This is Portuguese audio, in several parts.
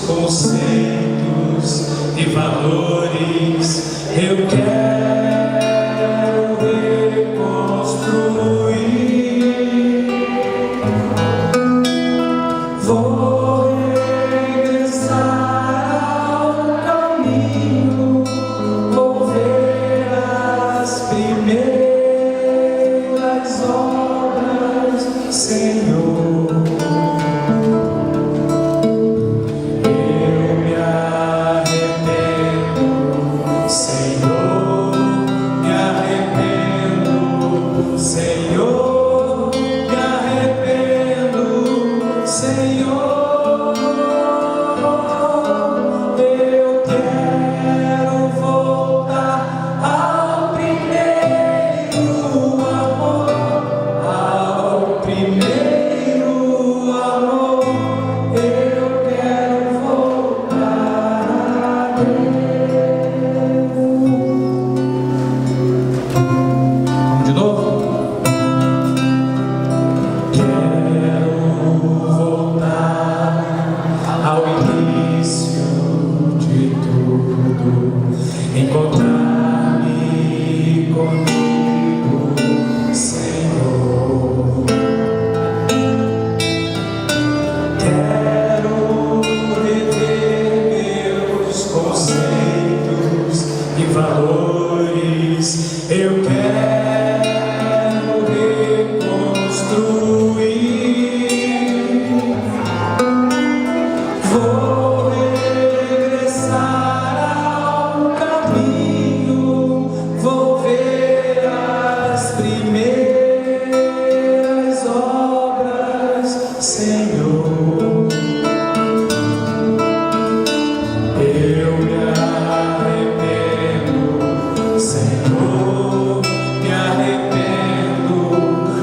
conceitos e valores. Eu quero reconstruir. Vou regressar ao caminho, vou ver as primeiras obras, Senhor. Eu me arrependo, Senhor, me arrependo, Senhor, me arrependo, Senhor. Eu quero voltar ao primeiro amor, ao primeiro amor. Eu quero voltar a Deus. Vamos de novo? Quero voltar ao início de tudo, encontrar-me comigo, Senhor. Quero rever meus conceitos e valores. Eu quero reconstruir. Vou regressar ao caminho, vou ver as primeiras obras, Senhor. Eu me arrependo, Senhor, me arrependo,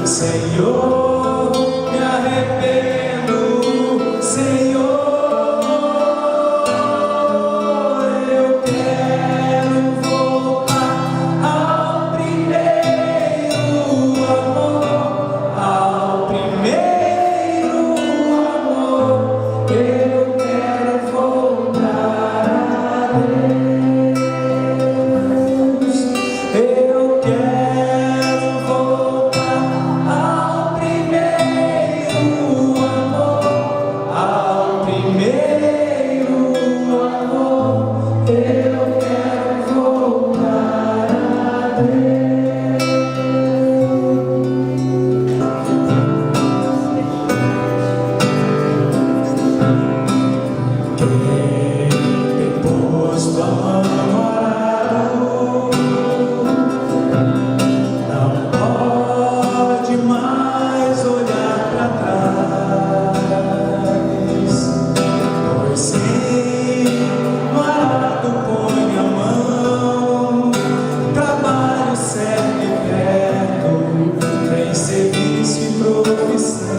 Senhor, me arrependo, Senhor. Eu quero voltar ao primeiro amor, ao primeiro amor. Eu quero voltar a Deus. Eu quero voltar ao primeiro amor, ao primeiro amor. Eu quero voltar a Deus. Quem tem posto a mão arado não pode mais olhar para trás, pois quem no arado põe a mão, trabalho certo e perto, tem serviço e profissão.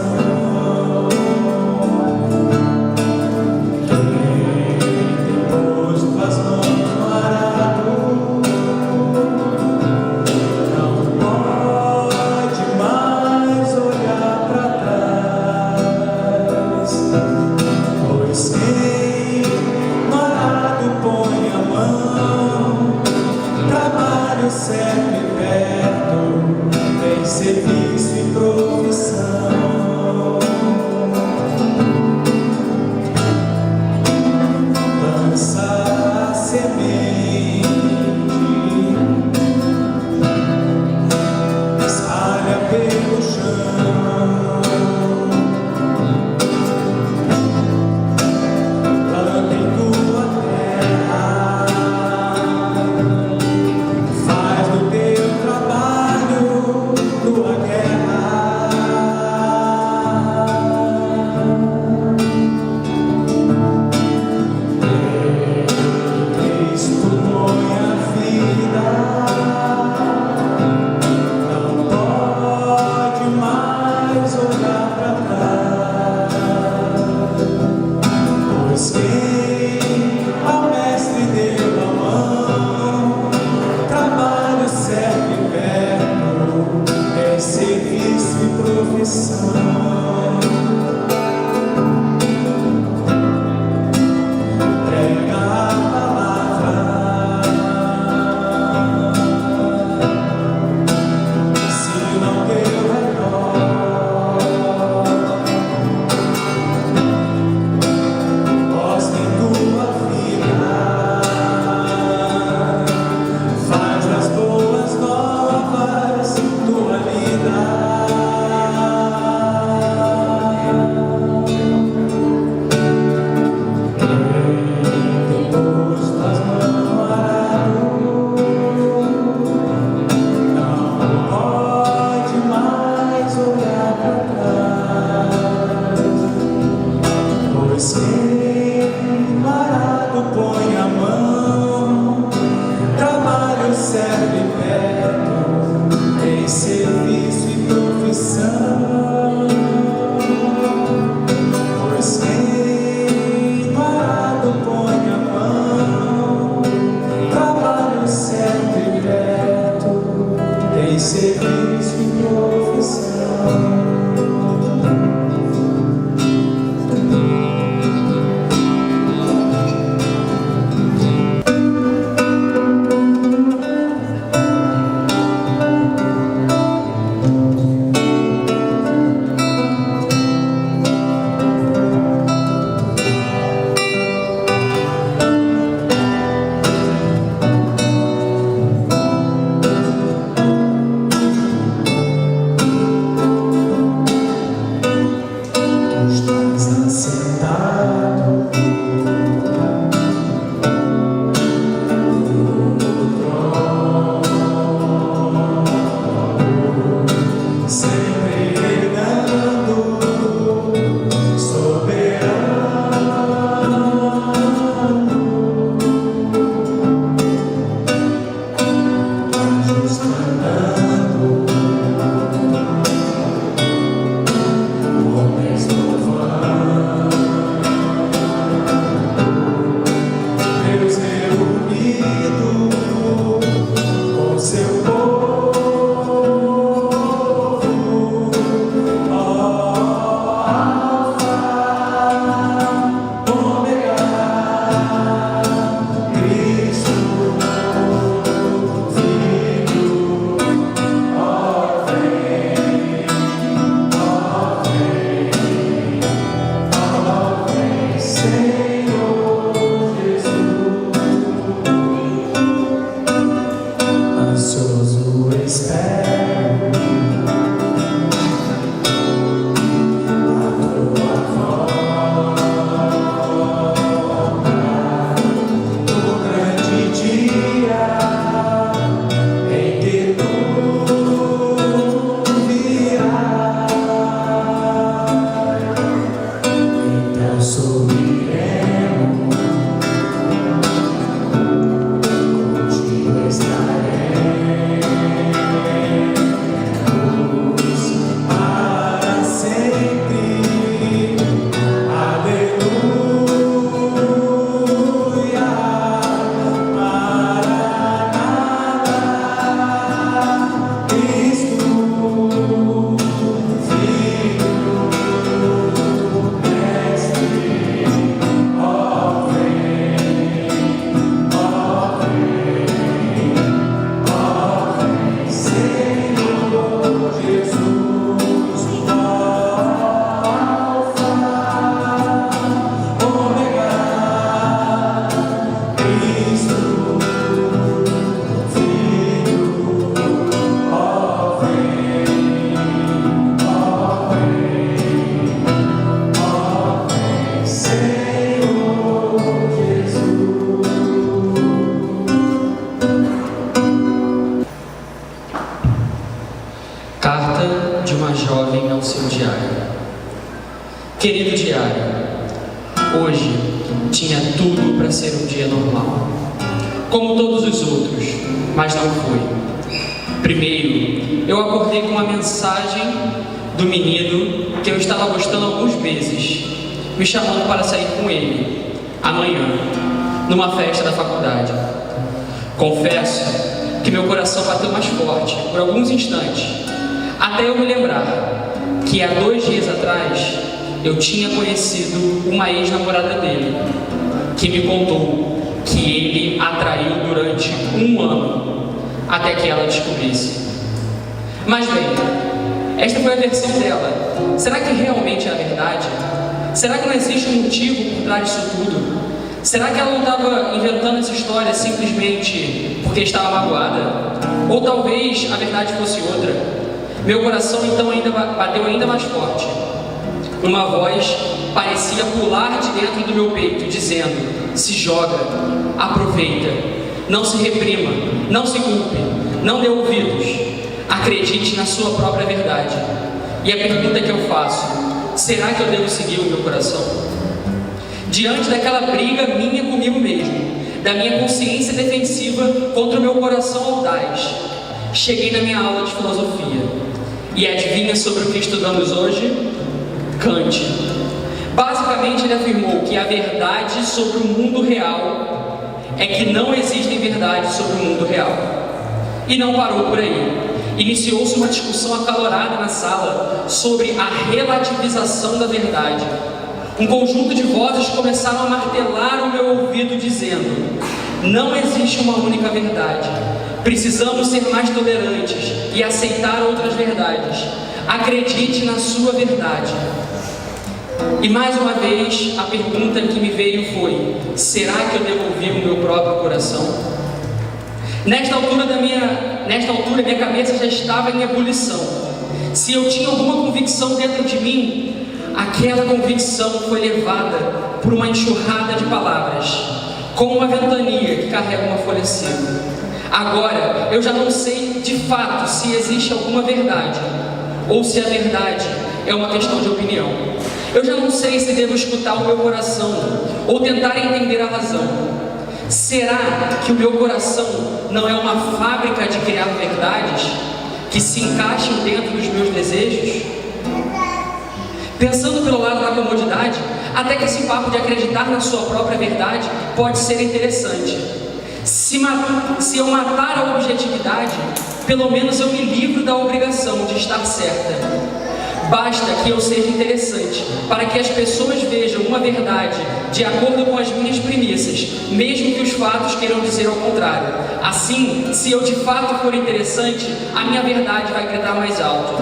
Quem tem posto as mãos no Querido diário, hoje tinha tudo para ser um dia normal, como todos os outros, mas não foi. Primeiro, eu acordei com uma mensagem do menino que eu estava gostando há alguns meses, me chamando para sair com ele, amanhã, numa festa da faculdade. Confesso que meu coração bateu mais forte por alguns instantes, até eu me lembrar que há 2 dias atrás eu tinha conhecido uma ex-namorada dele, que me contou que ele a traiu durante 1 ano, até que ela descobrisse. Mas bem, esta foi a versão dela. Será que realmente é a verdade? Será que não existe um motivo por trás disso tudo? Será que ela não estava inventando essa história simplesmente porque estava magoada? Ou talvez a verdade fosse outra? Meu coração então bateu ainda mais forte. Uma voz parecia pular de dentro do meu peito, dizendo: se joga, aproveita, não se reprima, não se culpe, não dê ouvidos, acredite na sua própria verdade. E a pergunta que eu faço: será que eu devo seguir o meu coração? Diante daquela briga minha comigo mesmo, da minha consciência defensiva contra o meu coração audaz, cheguei na minha aula de filosofia. E adivinha sobre o que estudamos hoje? Kant. Basicamente, ele afirmou que a verdade sobre o mundo real é que não existem verdades sobre o mundo real. E não parou por aí. Iniciou-se uma discussão acalorada na sala sobre a relativização da verdade. Um conjunto de vozes começaram a martelar o meu ouvido dizendo: não existe uma única verdade. Precisamos ser mais tolerantes e aceitar outras verdades. Acredite na sua verdade. E mais uma vez, a pergunta que me veio foi: será que eu devo ouvir o meu próprio coração? Nesta altura, minha cabeça já estava em ebulição. Se eu tinha alguma convicção dentro de mim, aquela convicção foi levada por uma enxurrada de palavras, como uma ventania que carrega uma folha seca. Agora, eu já não sei de fato se existe alguma verdade, ou se a verdade é uma questão de opinião. Eu já não sei se devo escutar o meu coração, ou tentar entender a razão. Será que o meu coração não é uma fábrica de criar verdades que se encaixem dentro dos meus desejos? Pensando pelo lado da comodidade, até que esse papo de acreditar na sua própria verdade pode ser interessante. Se eu matar a objetividade, pelo menos eu me livro da obrigação de estar certa. Basta que eu seja interessante, para que as pessoas vejam uma verdade de acordo com as minhas premissas, mesmo que os fatos queiram dizer ao contrário. Assim, se eu de fato for interessante, a minha verdade vai gritar mais alto.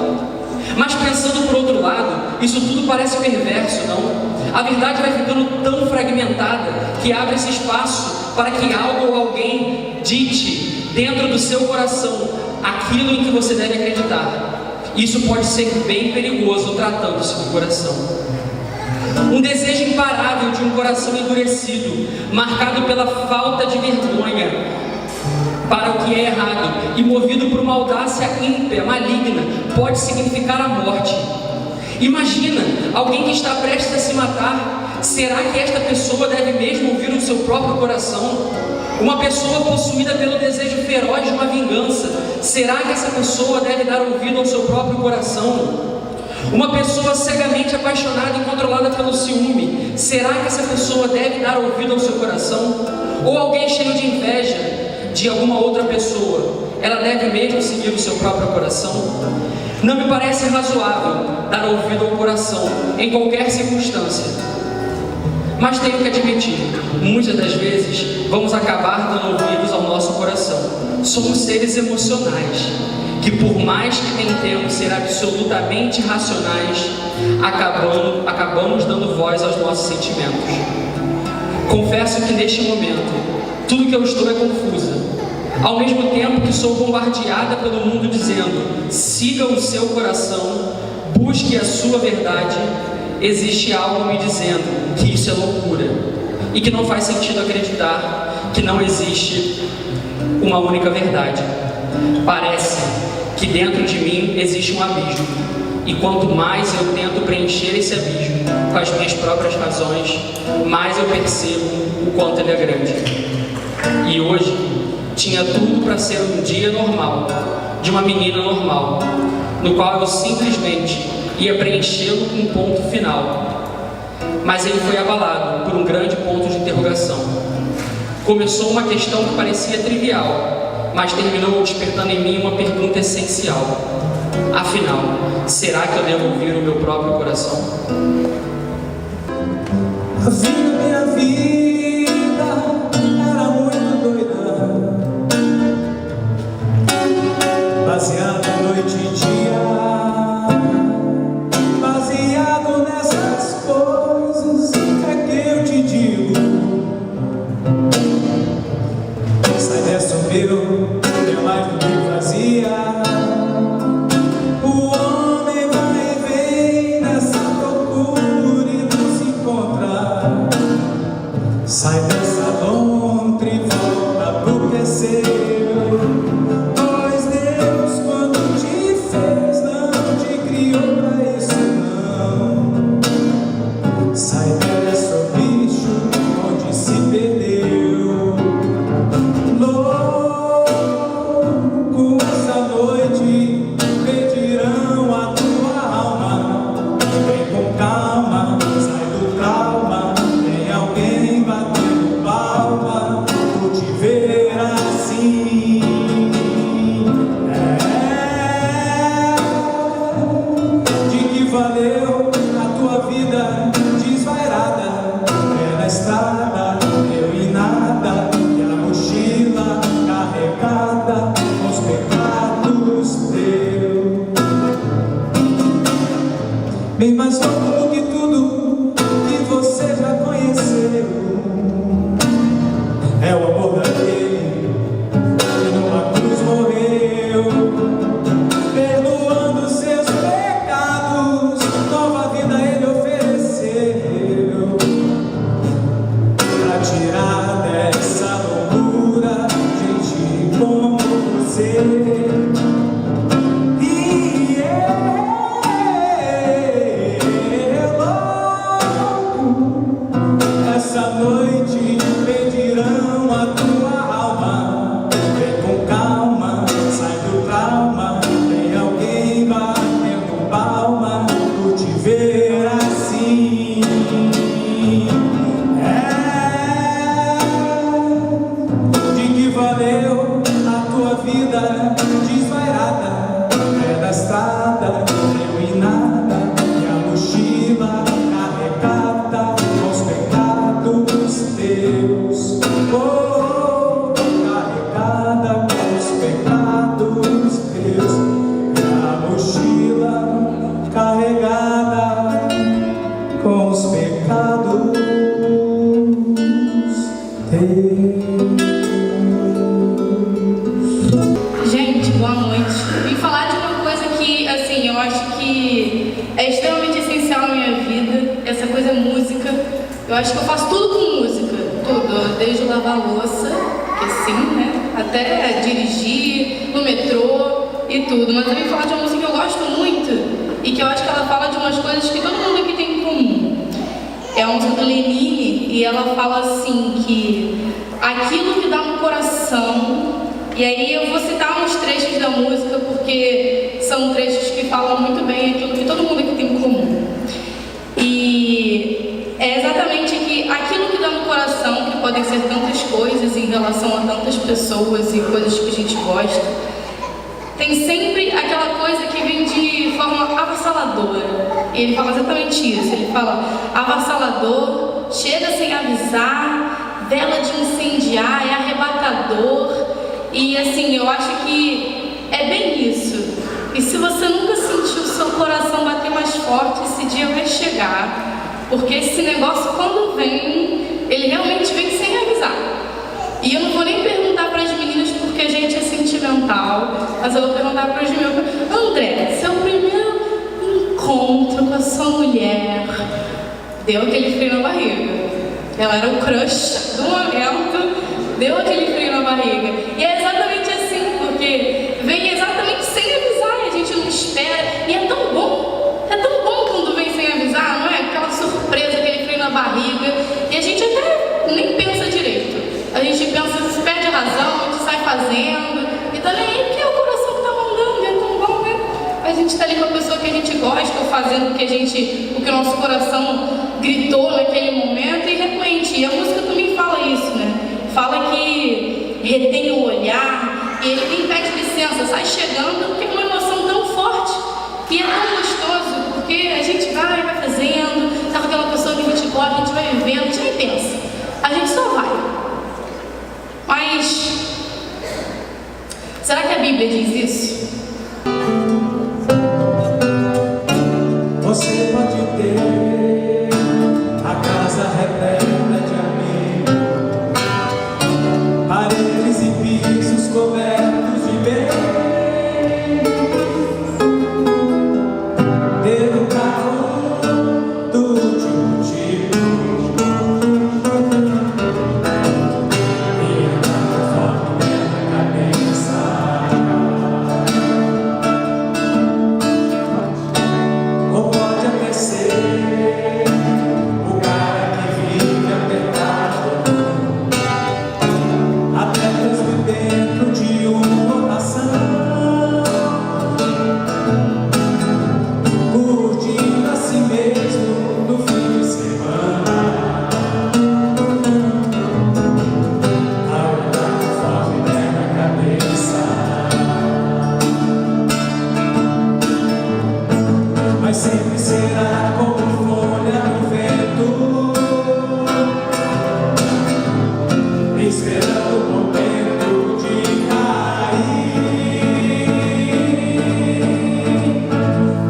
Mas pensando por outro lado, isso tudo parece perverso, não? A verdade vai ficando tão fragmentada que abre esse espaço para que algo ou alguém dite dentro do seu coração aquilo em que você deve acreditar. Isso pode ser bem perigoso tratando-se do coração. Um desejo imparável de um coração endurecido, marcado pela falta de vergonha para o que é errado e movido por uma audácia ímpia, maligna, pode significar a morte. Imagina alguém que está prestes a se matar. Será que esta pessoa deve mesmo ouvir o seu próprio coração? Uma pessoa possuída pelo desejo feroz de uma vingança, será que essa pessoa deve dar ouvido ao seu próprio coração? Uma pessoa cegamente apaixonada e controlada pelo ciúme, será que essa pessoa deve dar ouvido ao seu coração? Ou alguém cheio de inveja de alguma outra pessoa, ela deve mesmo seguir o seu próprio coração? Não me parece razoável dar ouvido ao coração em qualquer circunstância. Mas tenho que admitir, muitas das vezes vamos acabar dando ouvidos ao nosso coração. Somos seres emocionais, que por mais que tentemos ser absolutamente racionais, acabamos dando voz aos nossos sentimentos. Confesso que neste momento, tudo que eu estou é confusa. Ao mesmo tempo que sou bombardeada pelo mundo dizendo: siga o seu coração, busque a sua verdade, existe algo me dizendo que isso é loucura e que não faz sentido acreditar que não existe uma única verdade. Parece que dentro de mim existe um abismo, e quanto mais eu tento preencher esse abismo, com as minhas próprias razões, mais eu percebo o quanto ele é grande. E hoje tinha tudo para ser um dia normal, de uma menina normal, no qual eu simplesmente ia preenchê-lo com um ponto final. Mas ele foi abalado por um grande ponto de interrogação. Começou uma questão que parecia trivial, mas terminou despertando em mim uma pergunta essencial. Afinal, será que eu devo ouvir o meu próprio coração? Minha vida era muito doida, baseado noite e dia, baseado nessas coisas é que eu te digo. Sai dessa meu, é mais do que vazia. O homem vai e vem nessa procura e não se encontra. Sai dessa lontra e volta pro que é seu. Pois Deus, quando te fez, não te criou pra isso, não. Sai dessa bicho onde se perdeu. Louco, essa noite pedirão a tua alma. Vem com calma, sai do trauma. Tem alguém batendo palma por te ver assim. De que valeu a tua vida desvairada? É na estrada, eu e nada, e a mochila carregada com os pecados teus. Bem mais louco do que tudo que você já conheceu é o amor daquele que numa cruz morreu, perdoando seus pecados, nova vida ele ofereceu, pra tirar dessa loucura gente como você. Essa noite pedirão a tua alma. Vem com calma, sai do trauma. Tem alguém batendo palma por te ver assim. De que valeu a tua vida desvairada? É da estrada, eu e nada, e a mochila carregada com os pecados teus. Oh, carregada com os pecados teus. E a mochila carregada com os pecados teus. Gente, boa noite. Vim falar de uma coisa que, assim, eu acho que é extremamente essencial na minha vida. Essa coisa é música. Eu acho que eu faço tudo com música. Tudo. Desde lavar louça, que sim, né? Até dirigir, no metrô e tudo. Mas eu vim falar de uma música que eu gosto muito e que eu acho que ela fala de umas coisas que todo mundo aqui tem em comum. É a música do Lenine e ela fala assim que aquilo que dá no coração. E aí eu vou citar uns trechos da música porque são trechos que falam muito bem aquilo que todo mundo aqui tem em comum. E é exatamente que aquilo que dá no coração, que podem ser tantas coisas em relação a tantas pessoas e coisas que a gente gosta, tem sempre aquela coisa que vem de forma avassaladora. E ele fala exatamente isso. Ele fala avassalador, chega sem avisar, vela de incendiar, é arrebatador. E assim, eu acho que é bem isso. E se você nunca sentiu o seu coração bater mais forte, esse dia vai chegar. Porque esse negócio, quando vem, ele realmente vem sem avisar. E eu não vou nem perguntar para as meninas porque a gente é sentimental, mas eu vou perguntar para os meus. André, seu primeiro encontro com a sua mulher deu aquele frio na barriga. Ela era o crush do momento, deu aquele frio na barriga. E é exatamente assim, porque vem exatamente sem avisar, e a gente não espera. E é tão bom quando vem sem avisar, não é? Aquela surpresa. fazendo, e tá nem aí porque é o coração que tá mandando, então vamos ver. A gente tá ali com a pessoa que a gente gosta, ou fazendo o que o nosso coração gritou naquele momento, e realmente, e a música também fala isso, né? Fala que retém o olhar, e ele nem pede licença, sai chegando, porque é uma emoção tão forte, e é tão gostoso, porque a gente vai fazendo, tá com aquela pessoa que a gente gosta, a gente vai vivendo, a gente nem pensa, a gente só vai. Mas, será que a Bíblia diz isso? Você pode ter a casa repleta de amigos, paredes e pisos cobertos de bem, ter um carro do último tipo e andar conforme na cabeça. Ou pode até ser o cara que vive apertado, até mesmo dentro de uma rotação, curtindo a si mesmo no fim de semana, a olhar conforme der na cabeça. Mas sempre será como folha no vento, esperando o momento de cair.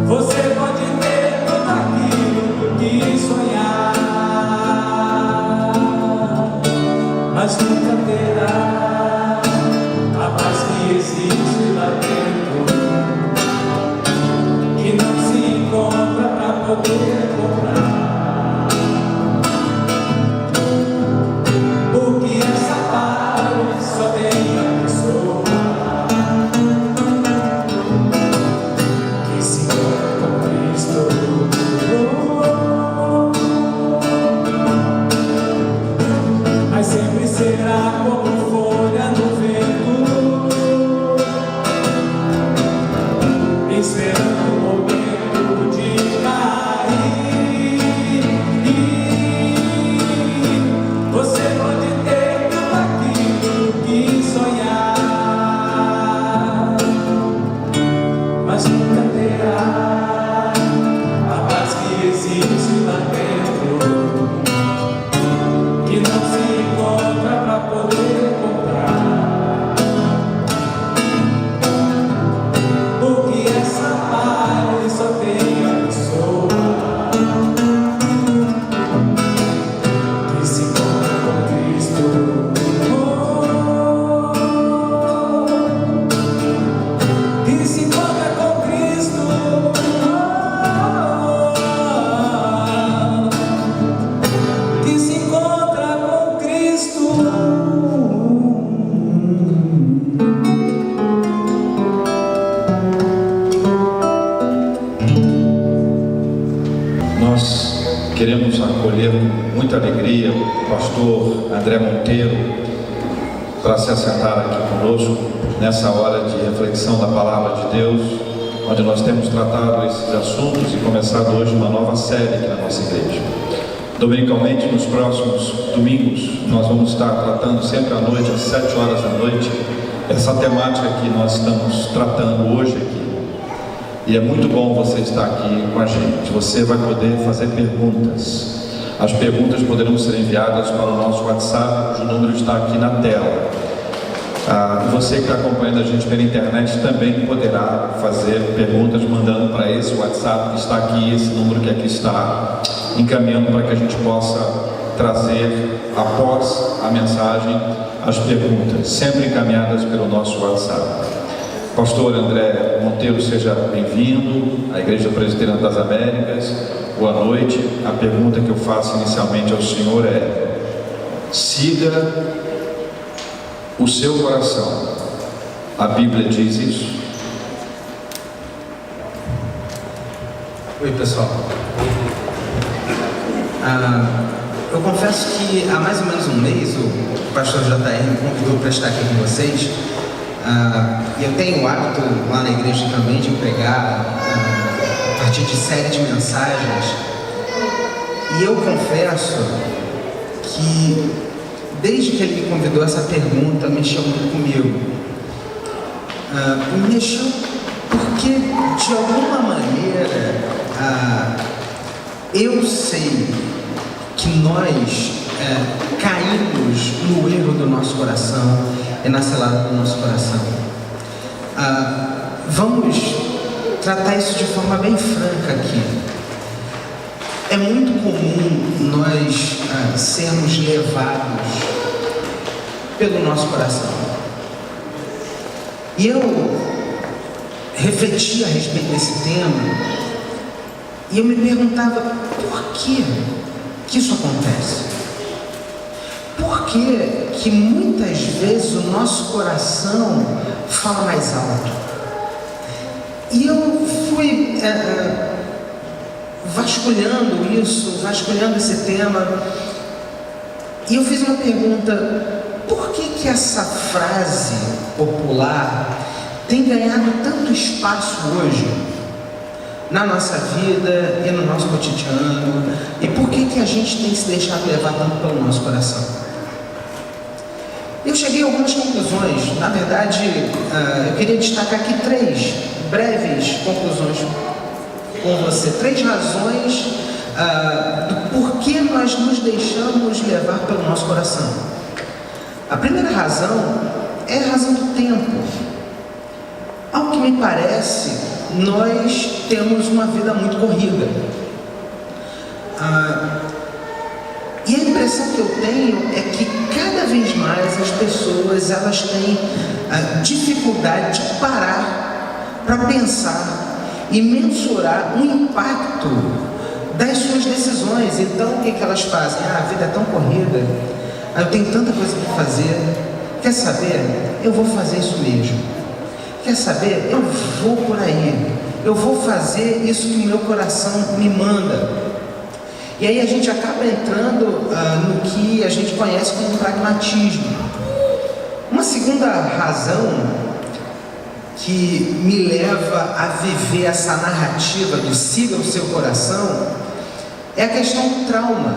Você pode ter tudo aquilo que sonhar, mas nunca terá a paz que existe lá dentro, que não se encontra pra poder comprar. Porque essa paz só tem a pessoa que se encontra com Cristo. Mas sempre será como folha no vento, esperando o momento de cair. Você pode ter tudo aquilo que sonhar, mas nunca terá a paz que existe lá dentro, que não se encontra pra poder comprar. Porque essa paz só tem a pessoa que se encontra com Cristo. Que se encontra com Cristo. Que se encontra com Cristo. Nós queremos acolher com muita alegria o pastor André Monteiro para se assentar aqui conosco nessa hora de reflexão da Palavra de Deus, onde nós temos tratado esses assuntos e começado hoje uma nova série aqui na nossa igreja. Dominicalmente, nos próximos domingos, nós vamos estar tratando sempre à noite, às 7 horas da noite, essa temática que nós estamos tratando hoje aqui. E é muito bom você estar aqui com a gente. Você vai poder fazer perguntas. As perguntas poderão ser enviadas para o nosso WhatsApp, cujo número está aqui na tela. Você que está acompanhando a gente pela internet também poderá fazer perguntas mandando para esse WhatsApp que está aqui, esse número que aqui está, encaminhando para que a gente possa trazer, após a mensagem, as perguntas, sempre encaminhadas pelo nosso WhatsApp. Pastor André Monteiro, seja bem-vindo à Igreja Presbiteriana das Américas. Boa noite. A pergunta que eu faço inicialmente ao senhor é: siga o seu coração. A Bíblia diz isso? Oi, pessoal. Eu confesso que há mais ou menos um mês, o pastor JR me convidou para estar aqui com vocês. Eu tenho o hábito lá na igreja também de pregar a partir de série de mensagens. E eu confesso que desde que ele me convidou, essa pergunta mexeu muito comigo. Mexeu porque, de alguma maneira, eu sei que nós caímos no erro do nosso coração e na cilada do nosso coração. Vamos tratar isso de forma bem franca aqui. É muito comum nós sermos levados pelo nosso coração. E eu refleti a respeito desse tema e eu me perguntava por que isso acontece? Por que muitas vezes o nosso coração fala mais alto? E eu fui vasculhando esse tema, e eu fiz uma pergunta: por que essa frase popular tem ganhado tanto espaço hoje na nossa vida e no nosso cotidiano, e por que a gente tem se deixado levar tanto pelo nosso coração? Eu cheguei a algumas conclusões. Na verdade, eu queria destacar aqui 3 breves conclusões com você, 3 razões do porquê nós nos deixamos levar pelo nosso coração. A primeira razão é a razão do tempo. Ao que me parece, nós temos uma vida muito corrida. E a impressão que eu tenho é que cada vez mais as pessoas elas têm dificuldade de parar para pensar e mensurar o impacto das suas decisões. Então o que elas fazem? A vida é tão corrida, eu tenho tanta coisa para fazer. Quer saber? Eu vou fazer isso mesmo. Quer saber? Eu vou por aí. Eu vou fazer isso que o meu coração me manda. E aí a gente acaba entrando no que a gente conhece como pragmatismo. Uma segunda razão que me leva a viver essa narrativa do siga o seu coração é a questão do trauma.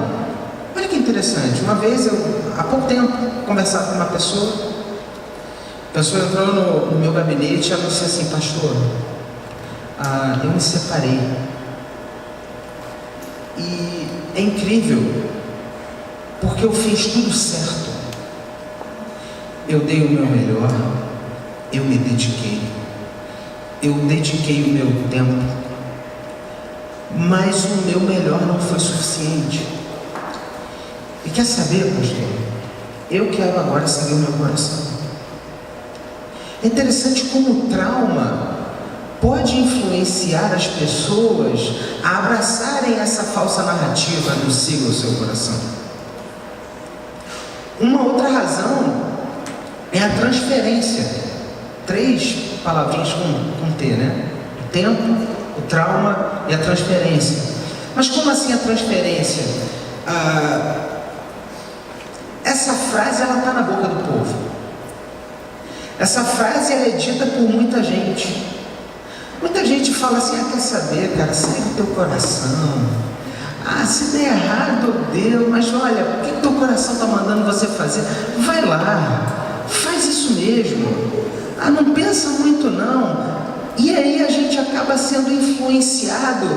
Olha que interessante. Uma vez há pouco tempo, conversava com uma pessoa. A pessoa entrou no meu gabinete e ela disse assim: pastor, eu me separei. E é incrível, porque eu fiz tudo certo. Eu dei o meu melhor, eu me dediquei, eu dediquei o meu tempo, mas o meu melhor não foi suficiente. E quer saber, pastor? Eu quero agora seguir o meu coração. É interessante como o trauma pode influenciar as pessoas a abraçarem essa falsa narrativa do siga o seu coração. Uma outra razão é a transferência. 3 palavrinhas com T, né? O tempo, o trauma e a transferência. Mas como assim a transferência? Essa frase ela está na boca do povo. Essa frase ela é dita por muita gente. Muita gente fala assim: quer saber, cara, segue o teu coração. Se der errado, deu, mas olha, o que teu coração está mandando você fazer? Vai lá, faz isso mesmo. Não pensa muito não. E aí a gente acaba sendo influenciado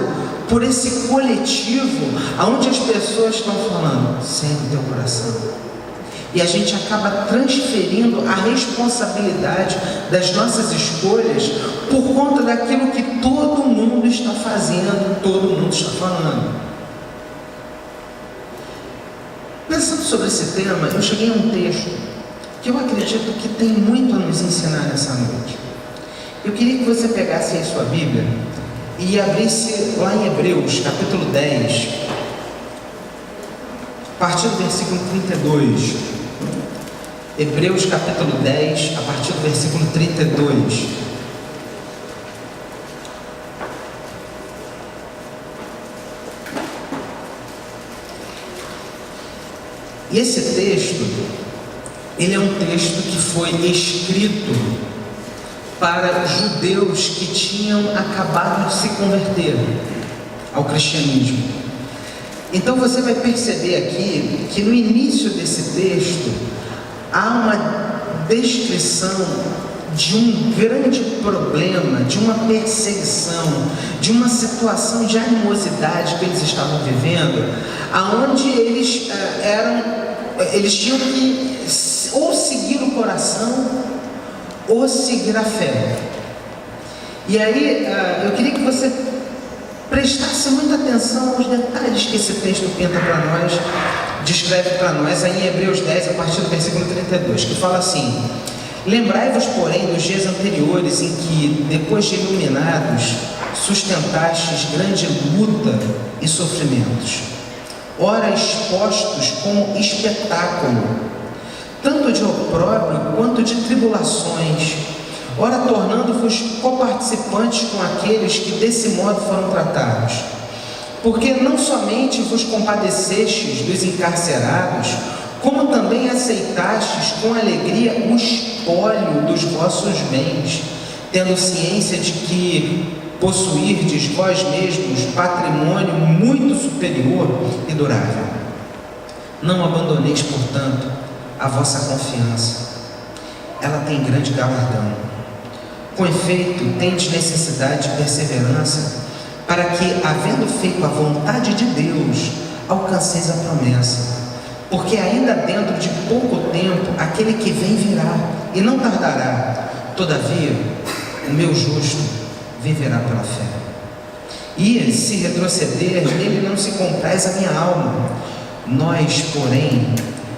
por esse coletivo, onde as pessoas estão falando: segue o teu coração. E a gente acaba transferindo a responsabilidade das nossas escolhas por conta daquilo que todo mundo está fazendo, todo mundo está falando. Pensando sobre esse tema, eu cheguei a um texto que eu acredito que tem muito a nos ensinar nessa noite. Eu queria que você pegasse aí sua Bíblia e abrisse lá em Hebreus, capítulo 10, a partir do versículo 32. Hebreus capítulo 10, a partir do versículo 32. E esse texto, ele é um texto que foi escrito para judeus que tinham acabado de se converter ao cristianismo. Então você vai perceber aqui que no início desse texto há uma descrição de um grande problema, de uma perseguição, de uma situação de animosidade que eles estavam vivendo, aonde eles tinham que ou seguir o coração ou seguir a fé. E aí eu queria que você prestasse muita atenção aos detalhes que esse texto pinta para nós, descreve para nós aí em Hebreus 10, a partir do versículo 32, que fala assim: lembrai-vos, porém, dos dias anteriores em que, depois de iluminados, sustentastes grande luta e sofrimentos, ora expostos como espetáculo, tanto de opróbrio quanto de tribulações, ora tornando-vos coparticipantes com aqueles que desse modo foram tratados. Porque não somente vos compadecestes dos encarcerados, como também aceitastes com alegria o espólio dos vossos bens, tendo ciência de que possuirdes vós mesmos patrimônio muito superior e durável. Não abandoneis, portanto, a vossa confiança, ela tem grande galardão. Com efeito, tendes necessidade de perseverança, para que, havendo feito a vontade de Deus, alcanceis a promessa. Porque ainda dentro de pouco tempo, aquele que vem virá, e não tardará. Todavia, o meu justo viverá pela fé. E, se retroceder, nele não se compraz a minha alma. Nós, porém,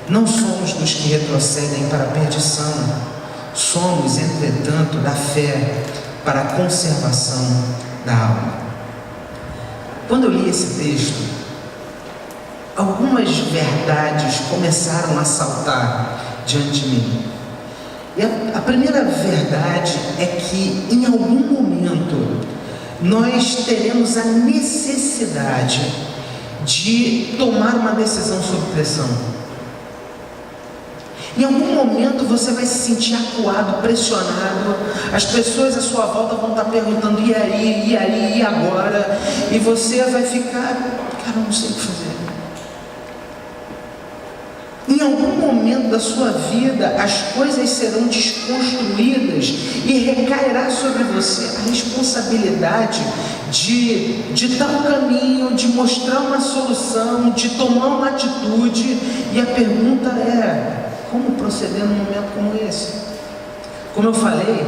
não somos dos que retrocedem para a perdição. Somos, entretanto, da fé para a conservação da alma. Quando eu li esse texto, algumas verdades começaram a saltar diante de mim. E a primeira verdade é que, em algum momento, nós teremos a necessidade de tomar uma decisão sob pressão. Em algum momento você vai se sentir acuado, pressionado. As pessoas à sua volta vão estar perguntando: e aí, e agora? E você vai ficar: cara, eu não sei o que fazer. Em algum momento da sua vida, as coisas serão desconstruídas e recairá sobre você a responsabilidade de dar um caminho, de mostrar uma solução, de tomar uma atitude. E a pergunta é: como proceder num momento como esse? Como eu falei,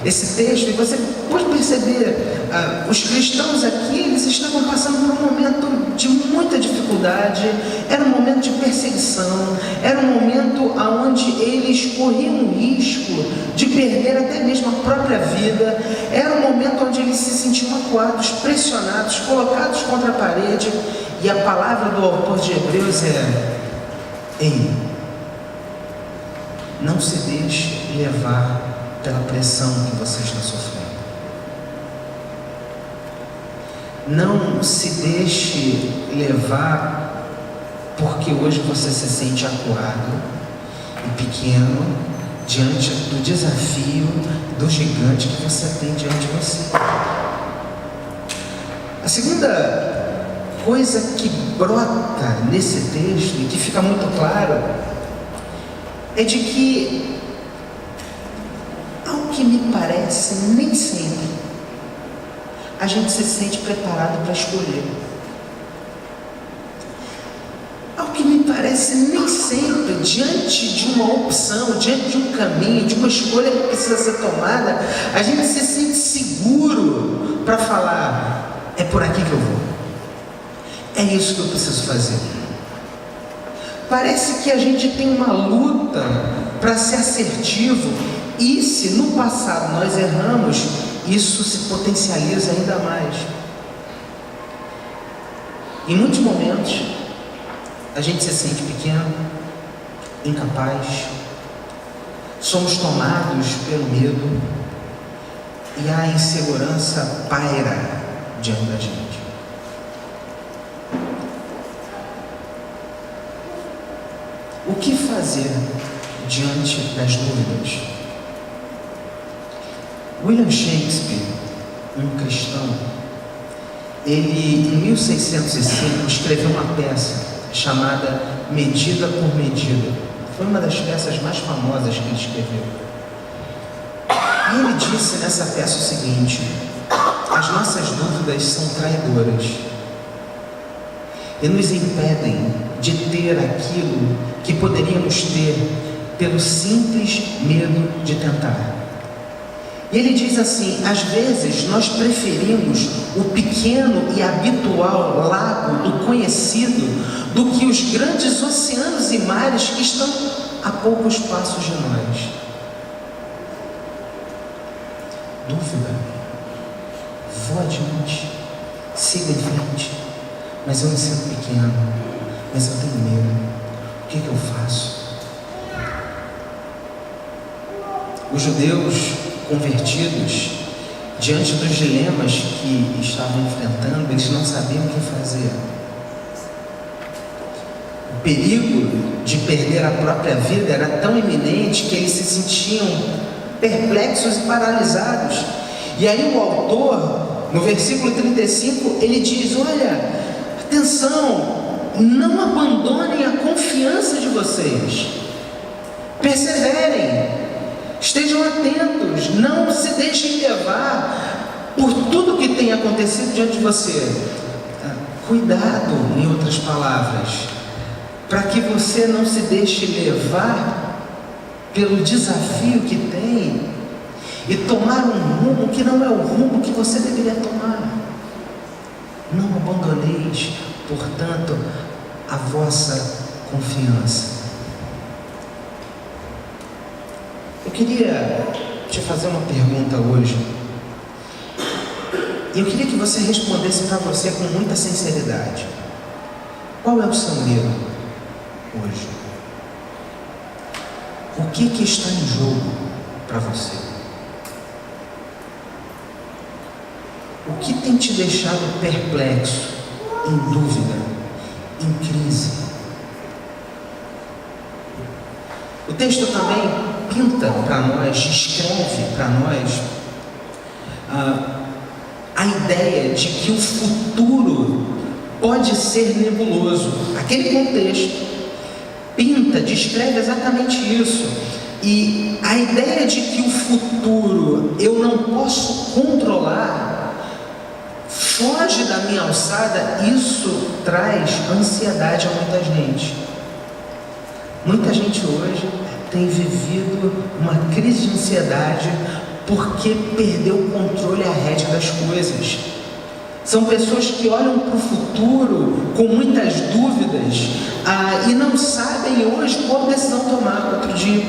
esse texto, e você pode perceber, os cristãos aqui, eles estavam passando por um momento de muita dificuldade, era um momento de perseguição, era um momento onde eles corriam o risco de perder até mesmo a própria vida, era um momento onde eles se sentiam acuados, pressionados, colocados contra a parede, e a palavra do autor de Hebreus é: ei, não se deixe levar pela pressão que você está sofrendo. Não se deixe levar porque hoje você se sente acuado e pequeno diante do desafio, do gigante que você tem diante de você. A segunda coisa que brota nesse texto e que fica muito claro é de que, ao que me parece, nem sempre a gente se sente preparado para escolher. Ao que me parece, nem sempre, diante de uma opção, diante de um caminho, de uma escolha que precisa ser tomada, a gente se sente seguro para falar: é por aqui que eu vou, é isso que eu preciso fazer. Parece que a gente tem uma luta para ser assertivo, e se no passado nós erramos, isso se potencializa ainda mais. Em muitos momentos, a gente se sente pequeno, incapaz, somos tomados pelo medo, e a insegurança paira diante da gente. O que fazer diante das dúvidas. William Shakespeare, um cristão, ele em 1605 escreveu uma peça chamada Medida por Medida. Foi uma das peças mais famosas que ele escreveu. E ele disse nessa peça o seguinte: as nossas dúvidas são traidoras e nos impedem de ter aquilo que poderíamos ter pelo simples medo de tentar. E ele diz assim: às vezes nós preferimos o pequeno e habitual lago do conhecido do que os grandes oceanos e mares que estão a poucos passos de nós. Dúvida, vou adiante, siga em frente, mas eu me sinto pequeno, mas eu tenho medo, o que eu faço? Os judeus convertidos, diante dos dilemas que estavam enfrentando, eles não sabiam o que fazer. O perigo de perder a própria vida era tão iminente que eles se sentiam perplexos e paralisados. E aí o autor, no versículo 35, ele diz: olha, atenção, não abandonem a confiança de vocês, perseverem, estejam atentos, não se deixem levar por tudo que tem acontecido diante de você. Cuidado, em outras palavras, para que você não se deixe levar pelo desafio que tem e tomar um rumo que não é o rumo que você deveria tomar. Não abandoneis, portanto, a vossa confiança. Eu queria te fazer uma pergunta hoje, e eu queria que você respondesse para você com muita sinceridade. Qual é o seu medo hoje? O que está em jogo para você? O que tem te deixado perplexo, em dúvida, em crise? O texto também pinta para nós, escreve para nós a ideia de que o futuro pode ser nebuloso. Aquele contexto pinta, descreve exatamente isso. E a ideia de que o futuro eu não posso controlar, foge da minha alçada, isso traz ansiedade a muita gente. Muita gente hoje tem vivido uma crise de ansiedade porque perdeu o controle e a rédea das coisas. São pessoas que olham para o futuro com muitas dúvidas e não sabem hoje qual decisão tomar. Outro dia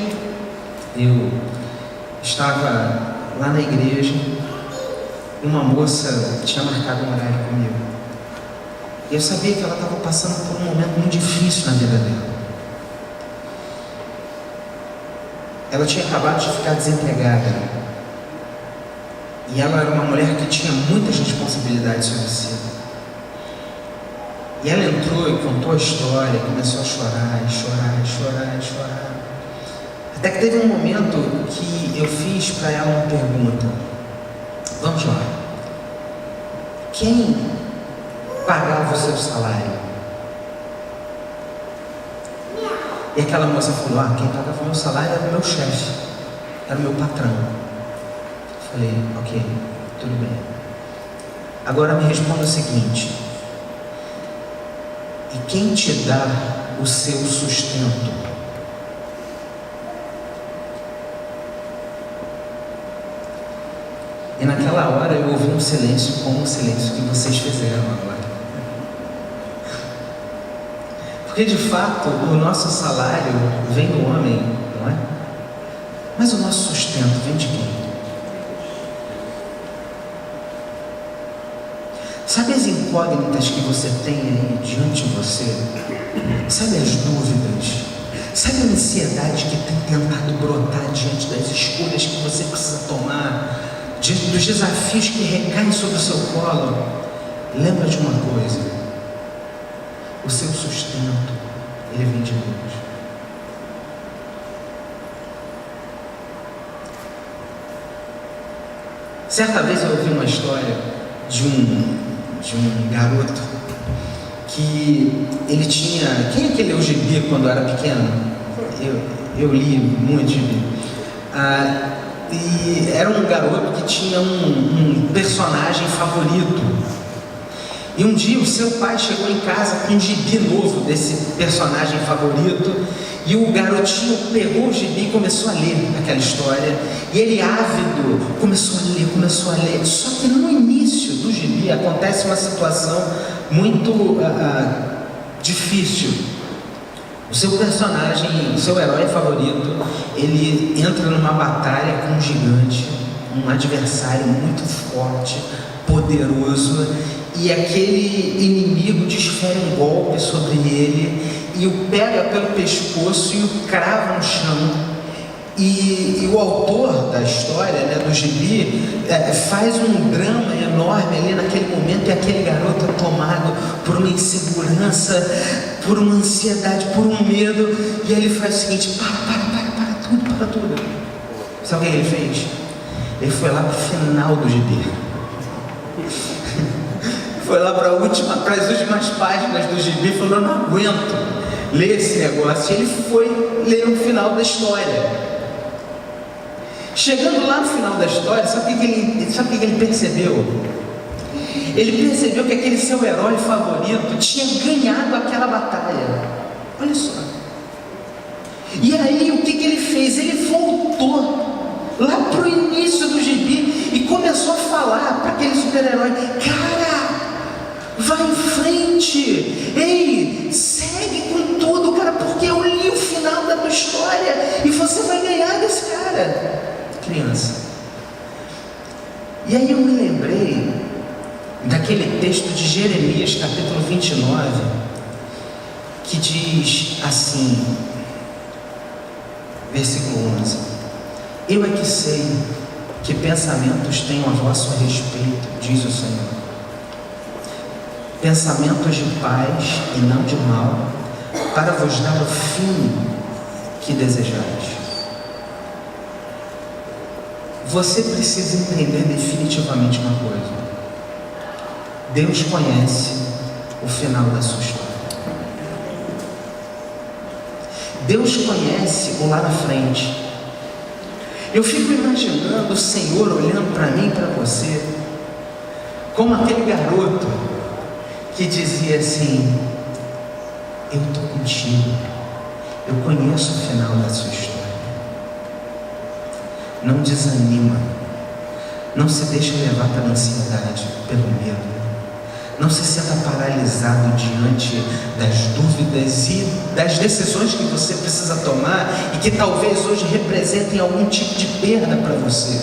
eu estava lá na igreja, uma moça tinha marcado um horário comigo, e eu sabia que ela estava passando por um momento muito difícil na vida dela. Ela tinha acabado de ficar desempregada. E ela era uma mulher que tinha muitas responsabilidades sobre si. E ela entrou e contou a história, começou a chorar, e chorar, e chorar, e chorar. Até que teve um momento que eu fiz para ela uma pergunta. Vamos lá. Quem pagava o seu salário? E aquela moça falou: quem pagava o meu salário era o meu chefe, era o meu patrão. Falei: ok, tudo bem. Agora me responda o seguinte: e quem te dá o seu sustento? E naquela hora eu ouvi um silêncio como o silêncio que vocês fizeram agora. Porque de fato o nosso salário vem do homem, não é? Mas o nosso sustento vem de quem? Sabe as incógnitas que você tem aí diante de você? Sabe as dúvidas? Sabe a ansiedade que tem tentado brotar diante das escolhas que você precisa tomar, diante dos desafios que recaem sobre o seu colo? Lembra de uma coisa: o seu sustento, ele vem de Deus. Certa vez eu ouvi uma história de um garoto que ele tinha... Quem é que leu gibi quando era pequeno? Eu li muito gibi. E era um garoto que tinha um personagem favorito. E um dia o seu pai chegou em casa com um gibi novo desse personagem favorito, e o garotinho pegou o gibi e começou a ler aquela história, e ele, ávido, começou a ler. Só que no início do gibi acontece uma situação muito difícil. O seu personagem, o seu herói favorito, ele entra numa batalha com um gigante, um adversário muito forte, poderoso, e aquele inimigo desfere um golpe sobre ele e o pega pelo pescoço e o crava no chão. E o autor da história, né, do gibi, faz um drama enorme ali naquele momento, e aquele garoto é tomado por uma insegurança, por uma ansiedade, por um medo, e ele faz o seguinte: para tudo. Sabe o que ele fez? Ele foi lá para o final do gibi. Foi lá para as últimas páginas do gibi e falou: eu não aguento ler esse negócio. E ele foi ler o final da história. Chegando lá no final da história, sabe o que ele percebeu? Ele percebeu que aquele seu herói favorito tinha ganhado aquela batalha. Olha só. E aí o que ele fez? Ele voltou lá para o início do gibi e começou a falar para aquele super-herói: cara, vai em frente, ei, segue com tudo, cara, porque eu li o final da tua história e você vai ganhar desse cara. Criança. E aí eu me lembrei daquele texto de Jeremias, capítulo 29, que diz assim, versículo 11: eu é que sei que pensamentos tenho a vosso respeito, diz o Senhor, pensamentos de paz e não de mal, para vos dar o fim que desejais. Você precisa entender definitivamente uma coisa: Deus conhece o final da sua história. Deus conhece o lá na frente. Eu fico imaginando o Senhor olhando para mim e para você, como aquele garoto que dizia assim: eu estou contigo, eu conheço o final da sua história. Não desanima, não se deixa levar pela ansiedade, pelo medo, não se sinta paralisado diante das dúvidas e das decisões que você precisa tomar e que talvez hoje representem algum tipo de perda para você.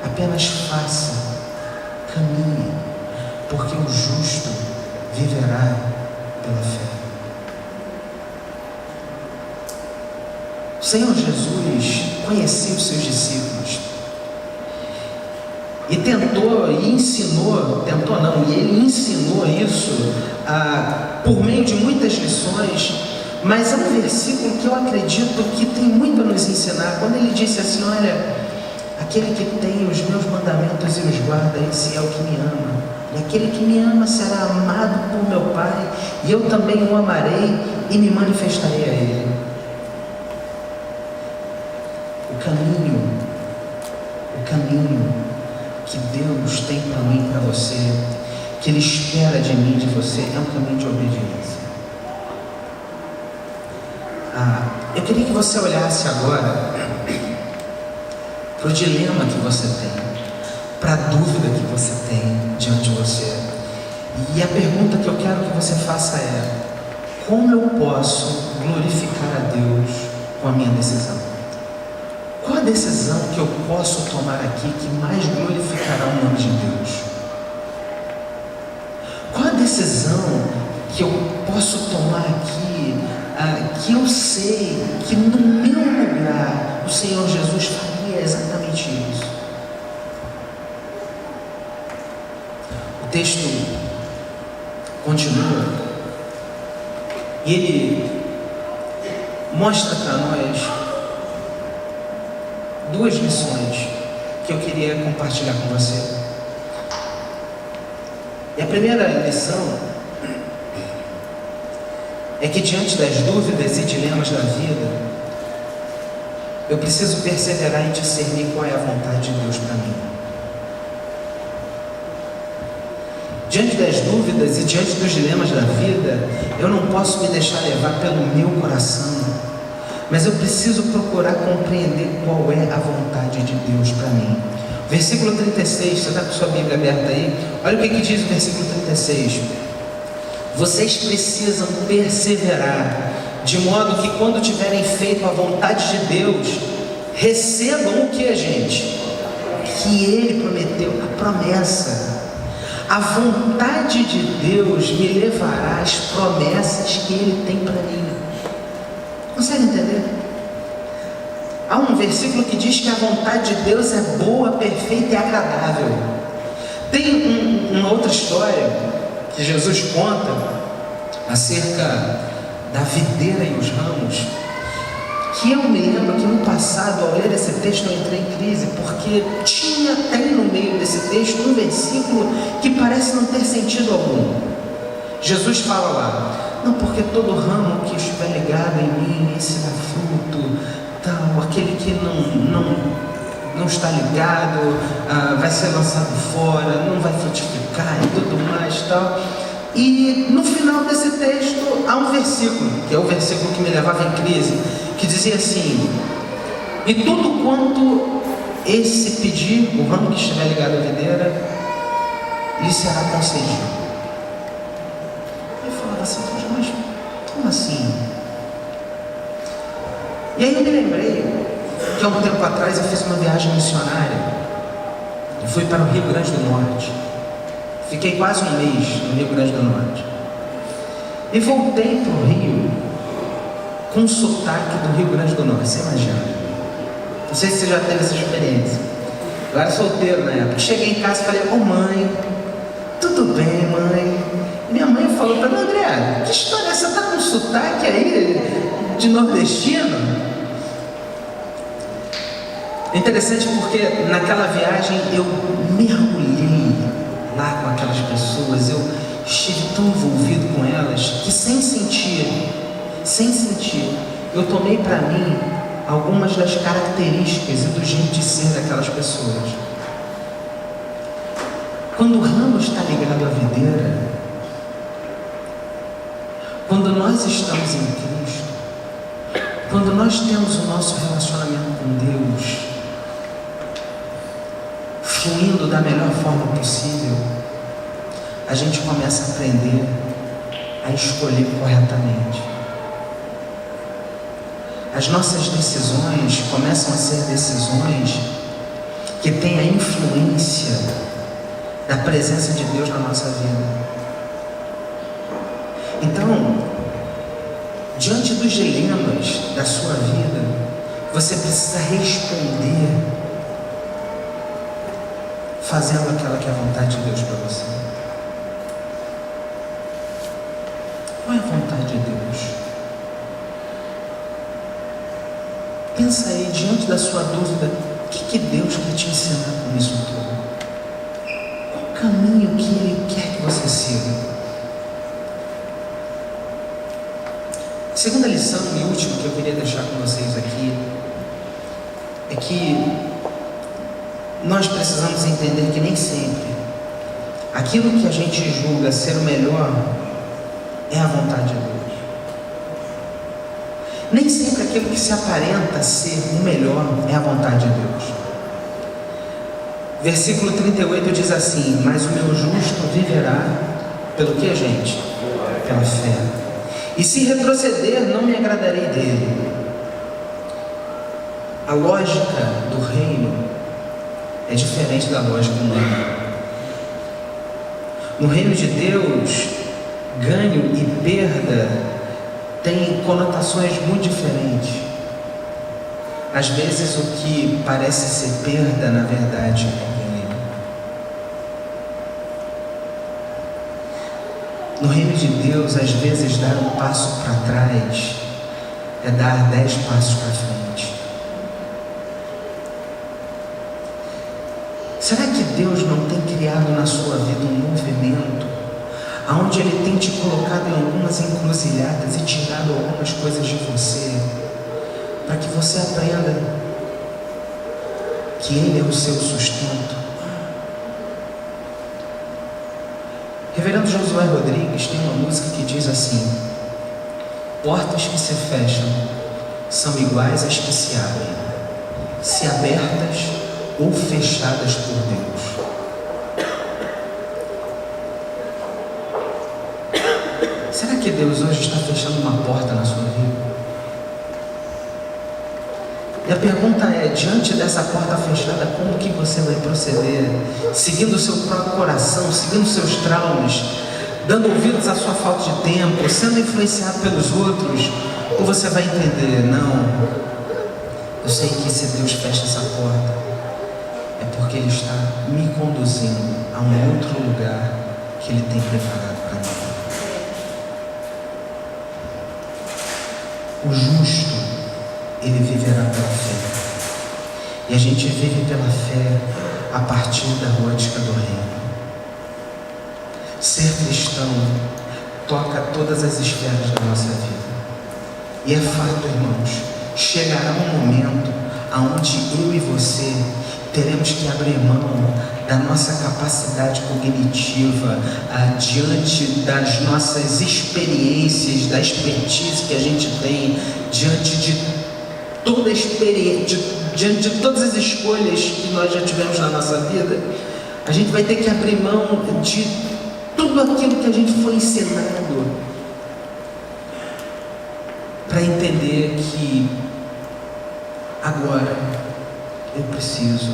Apenas faça, caminhe, porque o justo viverá pela fé. O Senhor Jesus conhecia os seus discípulos e ele ensinou isso por meio de muitas lições, mas é um versículo que eu acredito que tem muito a nos ensinar, quando ele disse assim: olha, aquele que tem os meus mandamentos e os guarda, esse é o que me ama, e aquele que me ama será amado por meu Pai, e eu também o amarei e me manifestarei a ele. O caminho que Deus tem para mim e para você, que Ele espera de mim e de você, é um caminho de obediência. Eu queria que você olhasse agora para o dilema que você tem, para a dúvida que você tem diante de você. E a pergunta que eu quero que você faça é: como eu posso glorificar a Deus com a minha decisão? Qual a decisão que eu posso tomar aqui que mais glorificará o nome de Deus? Qual a decisão que eu posso tomar aqui, que eu sei que no meu lugar o Senhor Jesus faria exatamente isso? O texto continua e ele mostra para nós duas lições que eu queria compartilhar com você. E a primeira lição é que diante das dúvidas e dilemas da vida, eu preciso perseverar em discernir qual é a vontade de Deus para mim. Diante das dúvidas e diante dos dilemas da vida, eu não posso me deixar levar pelo meu coração, mas eu preciso procurar compreender qual é a vontade de Deus para mim. Versículo 36, você está com sua Bíblia aberta aí? Olha o que diz o versículo 36. Vocês precisam perseverar, de modo que quando tiverem feito a vontade de Deus, recebam o que, gente? Que Ele prometeu, a promessa. A vontade de Deus me levará às promessas que Ele tem para mim. Consegue entender? Há um versículo que diz que a vontade de Deus é boa, perfeita e agradável. Tem uma outra história que Jesus conta acerca da videira e os ramos, que eu me lembro que no passado, ao ler esse texto, eu entrei em crise, porque tem no meio desse texto um versículo que parece não ter sentido algum. Jesus fala lá: não, porque todo ramo que estiver ligado em mim, esse dá fruto, tal, aquele que não está ligado, vai ser lançado fora, não vai frutificar e tudo mais, tal. E no final desse texto há um versículo, que é o versículo que me levava em crise, que dizia assim: e tudo quanto esse pedir, o ramo que estiver ligado à videira, lhe será concedido. Eu falava assim: mas como assim? E aí eu me lembrei que há um tempo atrás eu fiz uma viagem missionária. Eu fui para o Rio Grande do Norte. Fiquei quase um mês no Rio Grande do Norte. E voltei para o Rio com um sotaque do Rio Grande do Norte, você imagina? Não sei se você já teve essa experiência. Eu era solteiro na época. Cheguei em casa e falei: ô mãe, tudo bem, mãe? E minha mãe falou para mim: André, que história é essa? Você está com um sotaque aí de nordestino? É interessante porque naquela viagem eu mergulhei lá com aquelas pessoas, eu estive tão envolvido com elas que sem sentir, eu tomei para mim algumas das características e do jeito de ser daquelas pessoas. Quando o ramo está ligado à videira, quando nós estamos em Cristo, quando nós temos o nosso relacionamento com Deus fluindo da melhor forma possível, a gente começa a aprender a escolher corretamente. As nossas decisões começam a ser decisões que têm a influência da presença de Deus na nossa vida. Então, diante dos dilemas da sua vida, você precisa responder fazendo aquela que é a vontade de Deus para você. Qual é a vontade de Deus? Pensa aí, diante da sua dúvida, o que Deus quer te ensinar com isso tudo? Qual o caminho que Ele quer que você siga? Segunda lição e última que eu queria deixar com vocês aqui é que nós precisamos entender que nem sempre aquilo que a gente julga ser o melhor é a vontade de Deus. Nem sempre aquilo que se aparenta ser o melhor é a vontade de Deus. Versículo 38 diz assim: mas o meu justo viverá pelo que, gente? Pela fé. E se retroceder, não me agradarei dele. A lógica do reino é diferente da lógica humana. No reino de Deus, ganho e perda têm conotações muito diferentes. Às vezes o que parece ser perda, na verdade, é ganho. No reino de Deus, às vezes dar um passo para trás é dar 10 passos para frente. Será que Deus não tem criado na sua vida um movimento onde Ele tem te colocado em algumas encruzilhadas e tirado algumas coisas de você, para que você aprenda que Ele é o seu sustento? Reverendo Josué Rodrigues tem uma música que diz assim: portas que se fecham são iguais às que se abrem, se abertas ou fechadas por Deus. Será que Deus hoje está fechando uma porta na sua vida? E a pergunta é, diante dessa porta fechada, como que você vai proceder? Seguindo o seu próprio coração, seguindo seus traumas, dando ouvidos à sua falta de tempo, sendo influenciado pelos outros? Ou você vai entender, não, eu sei que se Deus fecha essa porta, é porque Ele está me conduzindo a um outro lugar que Ele tem preparado para mim. O justo, ele viverá pela fé. E a gente vive pela fé a partir da ótica do reino. Ser cristão toca todas as esferas da nossa vida. E é fato, irmãos, chegará um momento onde eu e você teremos que abrir mão da nossa capacidade cognitiva, diante das nossas experiências, da expertise que a gente tem, diante de toda a experiência, diante de todas as escolhas que nós já tivemos na nossa vida. A gente vai ter que abrir mão de tudo aquilo que a gente foi ensinado, para entender que agora eu preciso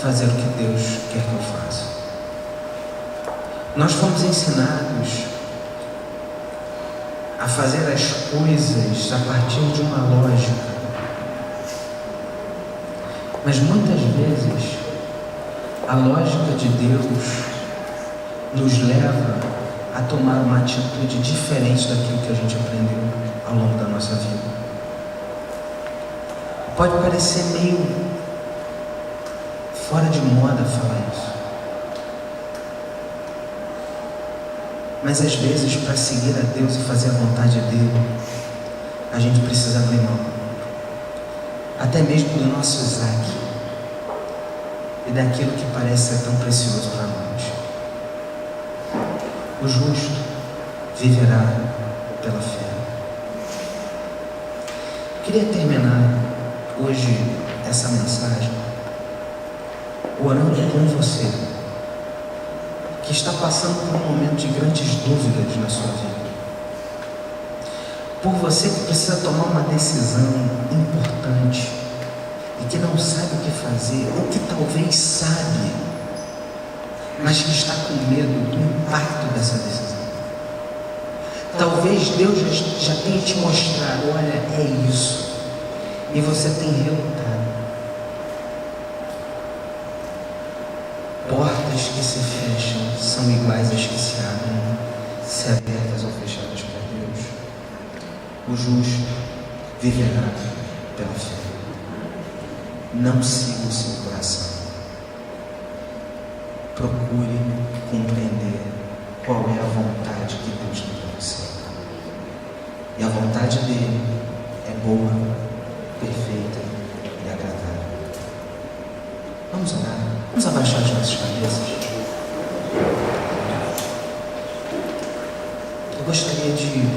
fazer o que Deus quer que eu faça. Nós fomos ensinados a fazer as coisas a partir de uma lógica, mas muitas vezes a lógica de Deus nos leva a tomar uma atitude diferente daquilo que a gente aprendeu ao longo da nossa vida. Pode parecer meio fora de moda falar isso, mas às vezes, para seguir a Deus e fazer a vontade dele, a gente precisa abrir mão, até mesmo do nosso Isaac e daquilo que parece ser tão precioso para nós. O justo viverá pela fé. Eu queria terminar hoje essa mensagem orando com você que está passando por um momento de grandes dúvidas na sua vida, por você que precisa tomar uma decisão importante e que não sabe o que fazer, ou que talvez sabe, mas que está com medo do impacto dessa decisão. Talvez Deus já tenha te mostrado, olha, é isso, e você tem relutado. Portas que se fecham são iguais às que se abrem, se abertas ou fechadas por Deus. O justo viverá pela fé. Não siga o seu coração. Procure compreender qual é a vontade que Deus tem para você. E a vontade dele é boa, perfeita e agradável. Vamos orar. Vamos abaixar as nossas cabeças. Eu gostaria de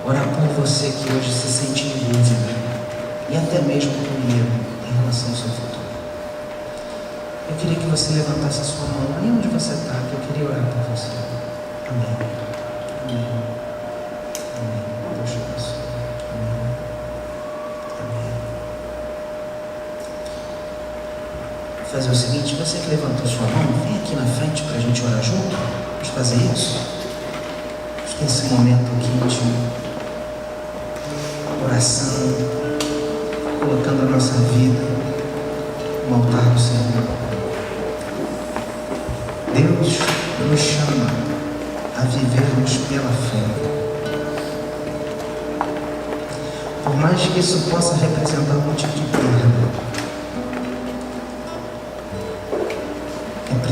orar por você que hoje se sente em dúvida e até mesmo com medo em relação ao seu futuro. Eu queria que você levantasse a sua mão aí onde você está, que eu queria orar por você. Amém. Amém. Amém. Deus te abençoe. Amém. Amém. Vou fazer o seguinte, você que levantou sua mão, vem aqui na frente para a gente orar junto. Vamos fazer isso? Vamos ter esse momento aqui de oração, colocando a nossa vida no altar do Senhor. Deus nos chama a vivermos pela fé. Por mais que isso possa representar um tipo de perda,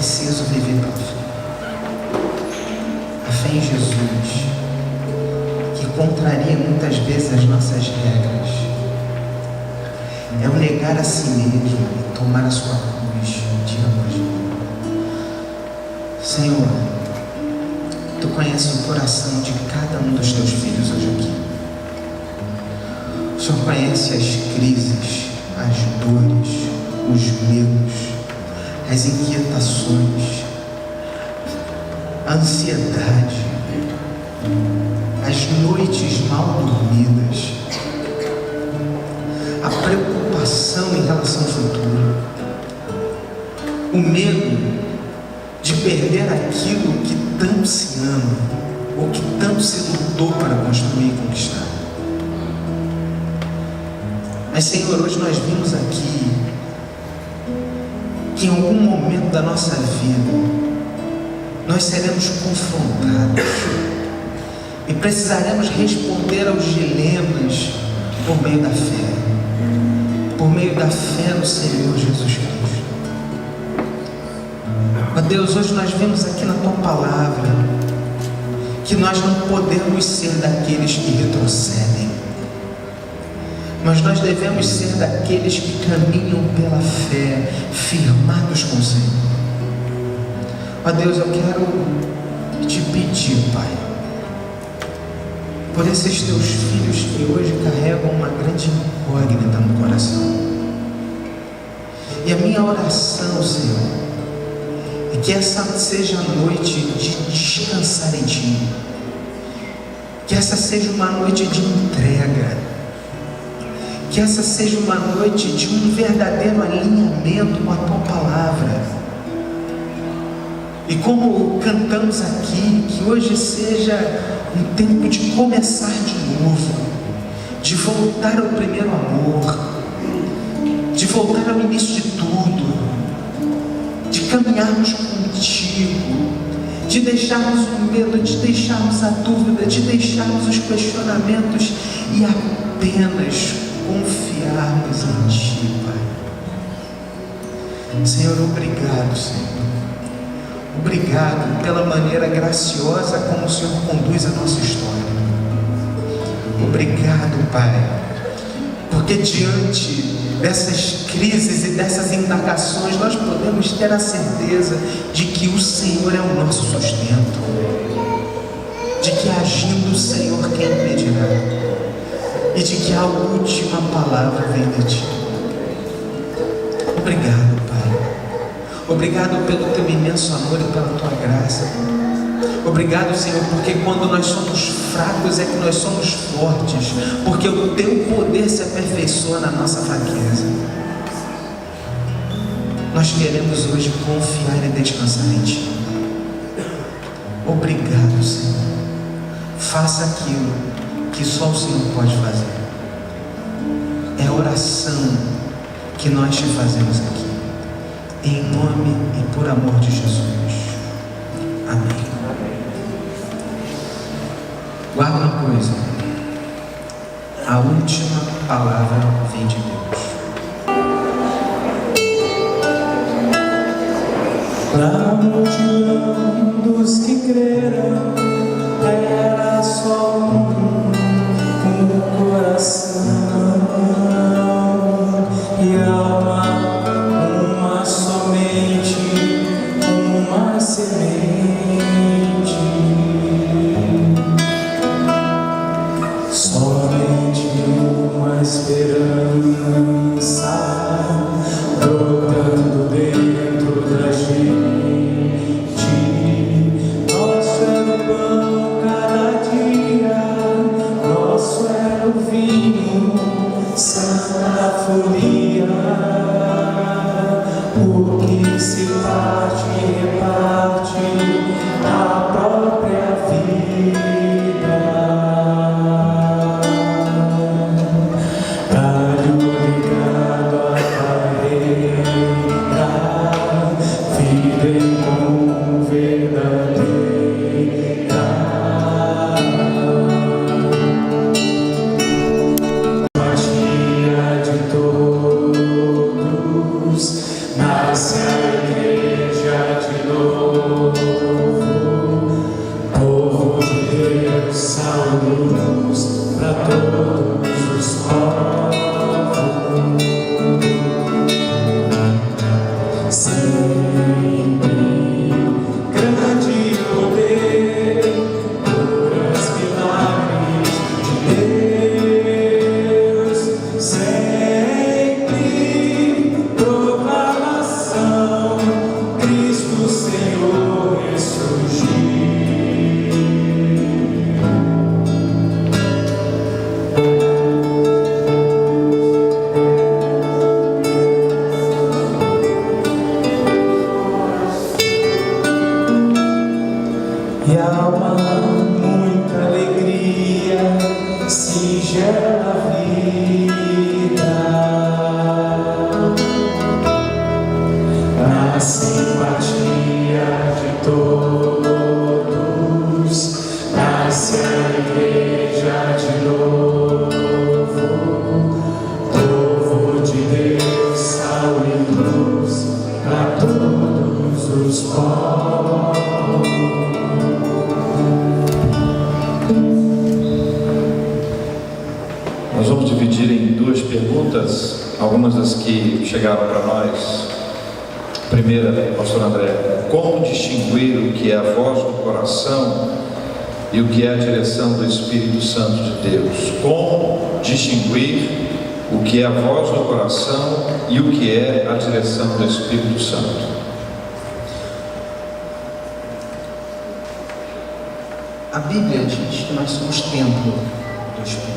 preciso viver pela fé. A fé em Jesus, que contraria muitas vezes as nossas regras, é o negar a si mesmo e tomar a sua cruz dia após dia. Senhor, Tu conheces o coração de cada um dos Teus filhos hoje aqui. O Senhor conhece as crises, as dores, os medos, as inquietações, a ansiedade, as noites mal dormidas, a preocupação em relação ao futuro, o medo de perder aquilo que tanto se ama ou que tanto se lutou para construir e conquistar. Mas, Senhor, hoje nós vimos aqui que em algum momento da nossa vida nós seremos confrontados e precisaremos responder aos dilemas por meio da fé, por meio da fé no Senhor Jesus Cristo. Ó Deus, hoje nós vimos aqui na Tua Palavra que nós não podemos ser daqueles que retrocedem, mas nós devemos ser daqueles que caminham pela fé, firmados com o Senhor. Ó Deus, eu quero te pedir, Pai, por esses Teus filhos que hoje carregam uma grande incógnita no coração. E a minha oração, Senhor, é que essa seja a noite de descansar em Ti, que essa seja uma noite de entrega, que essa seja uma noite de um verdadeiro alinhamento com a Tua Palavra. E como cantamos aqui, que hoje seja um tempo de começar de novo, de voltar ao primeiro amor, de voltar ao início de tudo, de caminharmos contigo, de deixarmos o medo, de deixarmos a dúvida, de deixarmos os questionamentos e apenas confiarmos em Ti, Pai. Senhor, obrigado, Senhor. Obrigado pela maneira graciosa como o Senhor conduz a nossa história. Obrigado, Pai, porque diante dessas crises e dessas indagações nós podemos ter a certeza de que o Senhor é o nosso sustento, de que agindo o Senhor quem impedirá, e de que a última palavra vem de Ti. Obrigado, Pai. Obrigado pelo Teu imenso amor e pela Tua graça. Obrigado, Senhor, porque quando nós somos fracos é que nós somos fortes, porque o Teu poder se aperfeiçoa na nossa fraqueza. Nós queremos hoje confiar e descansar em Ti. Obrigado, Senhor. Faça aquilo que só o Senhor pode fazer. É a oração que nós te fazemos aqui, em nome e por amor de Jesus. Amém. Guarda uma coisa: a última palavra vem de Deus. Na multidão dos que creram, era só um coração e alma, uma somente, uma semente. Somente uma esperança brotando dentro da gente. Nosso era o pão cada dia, nosso era o vinho, santa folia. O que se parte reparte a própria vida. Galho ligado à barreira, vida em comum verdadeira. Magia de todos, nasce a igreja de perguntas, algumas das que chegaram para nós. Primeira, pastor André, como distinguir o que é a voz do coração e o que é a direção do Espírito Santo de Deus? Como distinguir o que é a voz do coração e o que é a direção do Espírito Santo? A Bíblia diz que nós somos templo do Espírito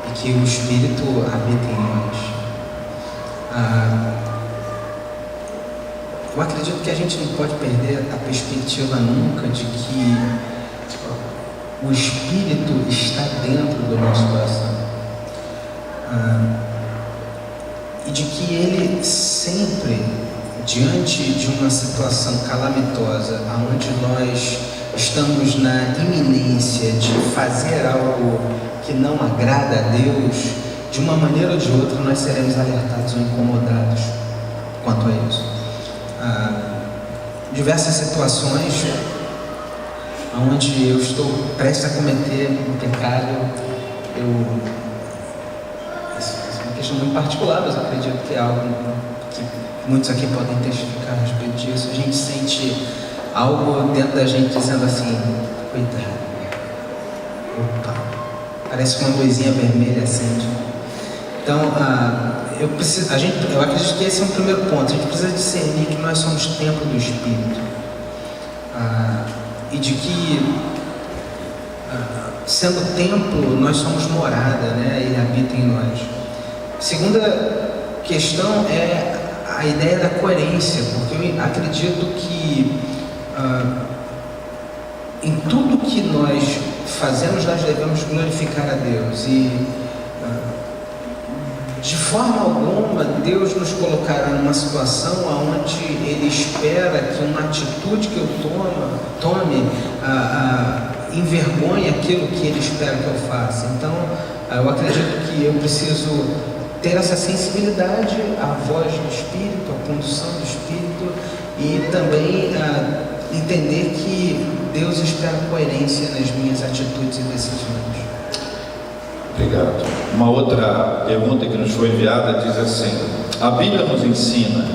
e que o Espírito habita em nós. Eu acredito que a gente não pode perder a perspectiva nunca de que o Espírito está dentro do nosso coração, e de que Ele sempre, diante de uma situação calamitosa, onde nós estamos na iminência de fazer algo que não agrada a Deus, de uma maneira ou de outra nós seremos alertados ou incomodados quanto a isso. Diversas situações onde eu estou prestes a cometer um pecado, isso é uma questão muito particular, mas eu acredito que é algo que muitos aqui podem testificar a respeito disso. A gente sente algo dentro da gente dizendo assim: cuidado, opa, parece que uma luzinha vermelha acende. Então, eu acredito que esse é um primeiro ponto. A gente precisa discernir que nós somos templo do Espírito, e de que, sendo templo, nós somos morada, né? Ele habita em nós. Segunda questão é a ideia da coerência, porque eu acredito que em tudo que nós fazemos nós devemos glorificar a Deus, e de forma alguma Deus nos colocará numa situação onde Ele espera que uma atitude que eu tome envergonhe aquilo que Ele espera que eu faça. Então eu acredito que eu preciso ter essa sensibilidade à voz do Espírito, à condução do Espírito, e também entender que Deus espera coerência nas minhas atitudes e decisões. Obrigado. Uma outra pergunta que nos foi enviada diz assim: a Bíblia nos ensina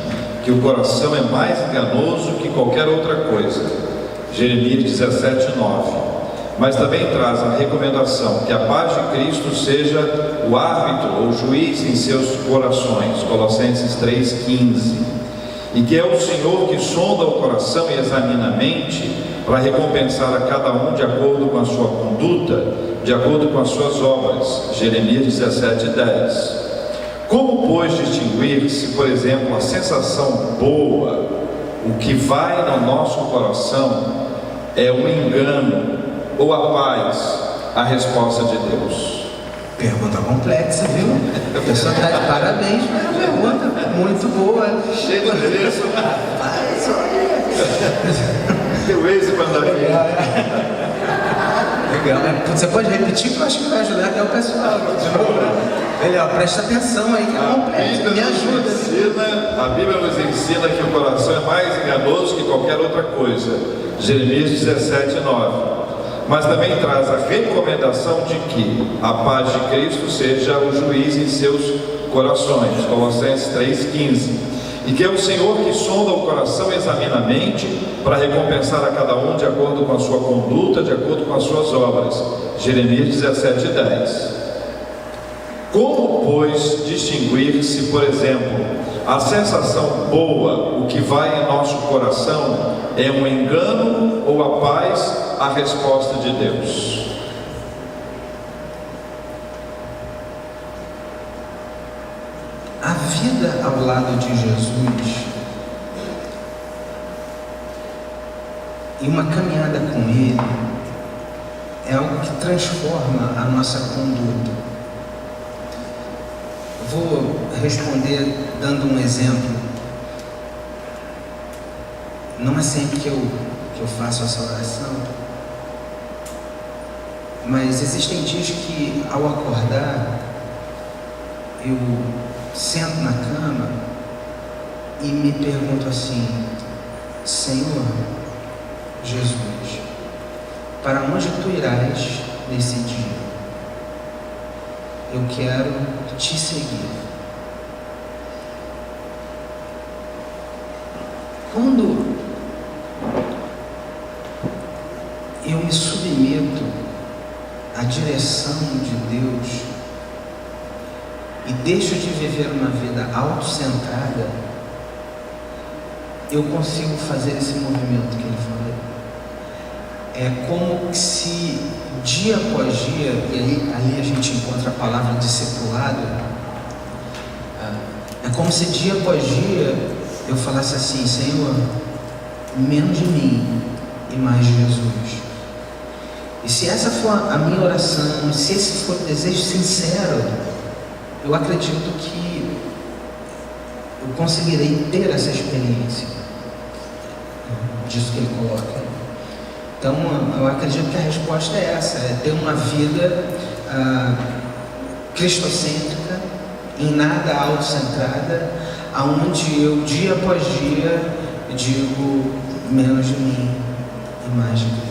que o coração é mais enganoso que qualquer outra coisa, Jeremias 17:9. Mas também traz a recomendação que a paz de Cristo seja o árbitro ou juiz em seus corações, Colossenses 3:15. E que é o Senhor que sonda o coração e examina a mente, para recompensar a cada um de acordo com a sua conduta, de acordo com as suas obras, Jeremias 17:10. Como, pois, distinguir se, por exemplo, a sensação boa, o que vai no nosso coração, é um engano, ou a paz, a resposta de Deus? Pergunta complexa, viu? A pessoa está de parabéns, mas é uma pergunta muito boa. Cheio de endereço. Rapaz, olha. Teu ex para andar aqui. Legal. Você pode repetir, que eu acho que vai ajudar até o pessoal. De novo. Melhor, presta atenção aí que é complexo. Me ajuda. A Bíblia nos ensina que o coração é mais enganoso que qualquer outra coisa, Jeremias 17:9. Mas também traz a recomendação de que a paz de Cristo seja o juiz em seus corações, Colossenses 3:15. E que é o Senhor que sonda o coração e examina a mente, para recompensar a cada um de acordo com a sua conduta, de acordo com as suas obras, Jeremias 17:10. Como, pois, distinguir se, por exemplo, a sensação boa, o que vai em nosso coração, é um engano, ou a paz, a resposta de Deus? A vida ao lado de Jesus e uma caminhada com Ele é algo que transforma a nossa conduta. Vou responder dando um exemplo. Não é sempre que eu faço essa oração, mas existem dias que, ao acordar, eu sento na cama e me pergunto assim: Senhor Jesus, para onde Tu irás nesse dia? eu quero te seguir. Quando eu me submeto à direção de Deus e deixo de viver uma vida autocentrada, eu consigo fazer esse movimento que ele falou. É como se dia após dia, e ali a gente encontra a palavra discipulado, é como se dia após dia eu falasse assim: Senhor, menos de mim e mais de Jesus. E se essa for a minha oração, se esse for o desejo sincero, eu acredito que eu conseguirei ter essa experiência disso que ele coloca. Então, eu acredito que a resposta é essa: é ter uma vida cristocêntrica, em nada autocentrada, aonde eu, dia após dia, digo menos de mim e mais de Deus.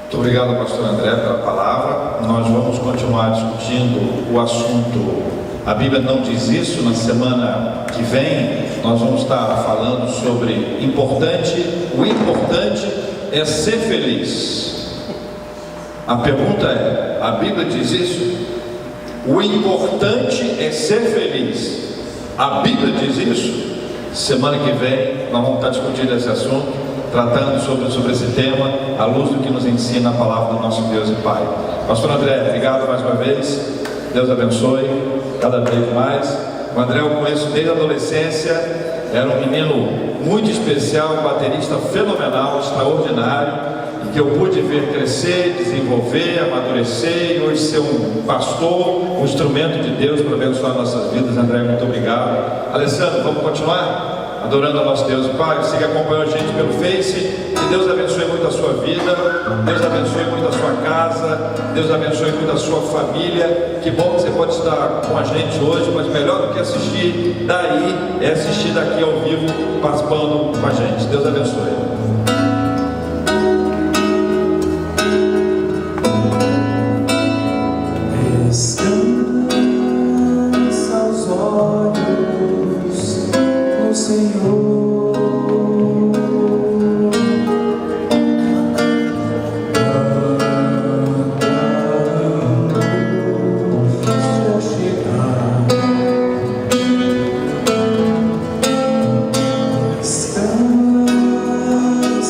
Muito obrigado, pastor André, pela palavra. Nós vamos continuar discutindo o assunto A Bíblia Não Diz Isso. Na semana que vem nós vamos estar falando sobre o importante é ser feliz. A pergunta é: a Bíblia diz isso? O importante é ser feliz. A Bíblia diz isso? Semana que vem nós vamos estar discutindo esse assunto, tratando sobre esse tema, à luz do que nos ensina a palavra do nosso Deus e Pai. Pastor André, obrigado mais uma vez. Deus abençoe cada vez mais. O André eu conheço desde a adolescência. Era um menino muito especial, um baterista fenomenal, extraordinário, e que eu pude ver crescer, desenvolver, amadurecer, e hoje ser um pastor, um instrumento de Deus para abençoar nossas vidas. André, muito obrigado. Alessandro, vamos continuar adorando ao nosso Deus e Pai? Você que acompanhou a gente pelo Face, que Deus abençoe muito a sua vida, Deus abençoe muito a sua casa, Deus abençoe muito a sua família. Que bom que você pode estar com a gente hoje, mas melhor do que assistir daí é assistir daqui ao vivo, participando com a gente. Deus abençoe. Descansa os olhos no Senhor. Descansa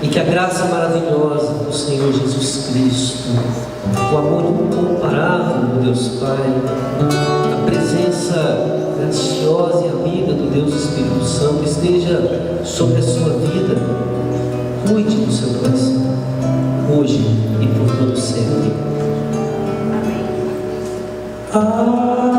e que a graça maravilhosa do Senhor Jesus Cristo, o amor incomparável do Deus Pai, a presença graciosa e amiga do Deus Espírito Santo esteja sobre a sua vida. Cuide do seu coração, hoje e por todo sempre. Ah.